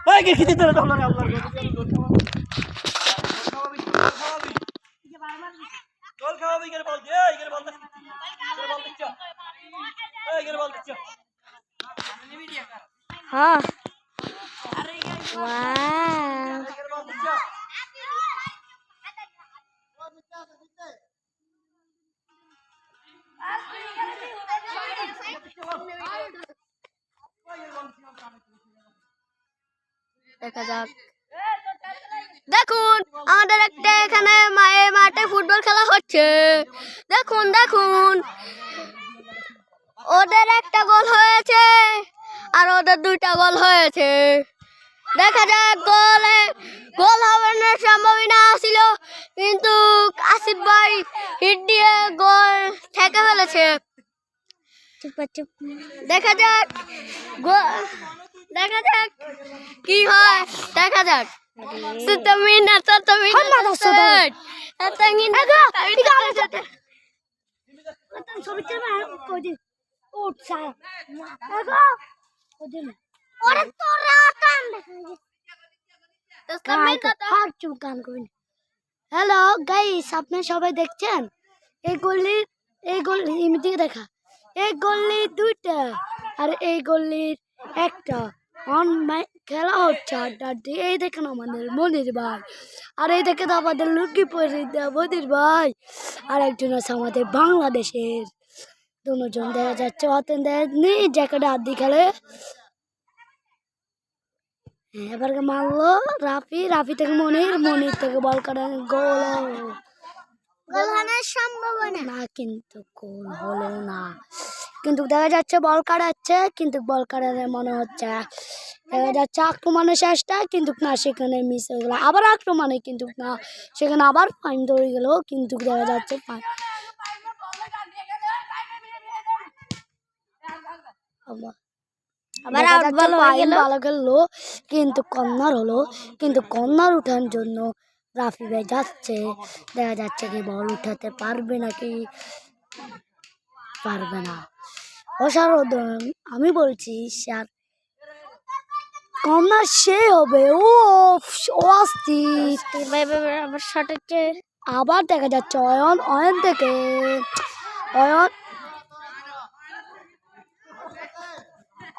ওই কি খেতে তোরা তোমরা আল্লাহর গোল খাওয়াবি গের বল দে গের বল দিচ্ছ এই গের বল দিচ্ছ হ্যাঁ ওয়াও গের বল দিচ্ছ দেখা যাক দেখুন আমাদের একটা এখানে মাঠে ফুটবল খেলা হচ্ছে দেখুন দেখুন ওদের একটা গোল হয়েছে আর ওদের দুইটা গোল হয়েছে দেখা যাক গোল হবে না সম্ভাবনা ছিল কিন্তু আসিফ ভাই হিট দিয়ে গোল ঠেকে ফেলেছে দেখা যাক দেখা যাক কি হয় দেখা যাক হ্যালো গাইস আপনি সবাই দেখছেন এই গল্লির দেখা এই গল্লির দুইটা আর এই গল্লির একটা খেলা হচ্ছে আড্ডা দিয়ে এই দেখেন আমাদের মনির ভাই আর এই দেখেন আমাদের লক্ষ্মীপুরের মনির ভাই আর একজন আছে আমাদের বাংলাদেশের দুজন দেখা যাচ্ছে জ্যাকেটে হাত দিয়ে খেলে এবার মারলো রাফি থেকে মনির থেকে বল কাটা গোল সম্ভাবনা না কিন্তু গোল হলো না কিন্তু দেখা যাচ্ছে বল কাটাচ্ছে কিন্তু বল কাটাতে মনে হচ্ছে দেখা যাচ্ছে আক্রমণের চেষ্টা কিন্তু না সেখানে মিস হয়ে গেল আবার আক্রমণে কিন্তু না সেখানে আবার ফাইন ধরে গেল কিন্তু দেখা যাচ্ছে ভালো খেললো কিন্তু কর্নার হলো কিন্তু কর্নার উঠানোর জন্য রাফি ভাই যাচ্ছে দেখা যাচ্ছে কি বল উঠাতে পারবে নাকি পারবে না অসাধারণ আমি বলছি স্যার কর্নার সে হবে ও অস্থির আবার দেখা যাচ্ছে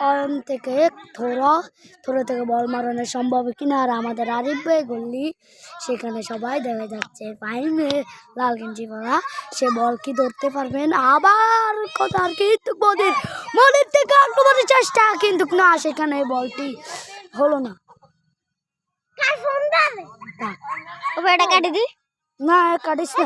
অয়ন থেকে থোড়া থেকে বল মারানোর সম্ভব কিনা আর আমাদের আরিফ ভাই গল্লি সেখানে সবাই দেখা যাচ্ছে ফাইনে লাল গেঞ্জি পরা সে বল কি ধরতে পারবেন আবার কথা আর কিন্তু মনের থেকে আক্রমণের চেষ্টা কিন্তু না সেখানে বলটি হলো না না কাটিস না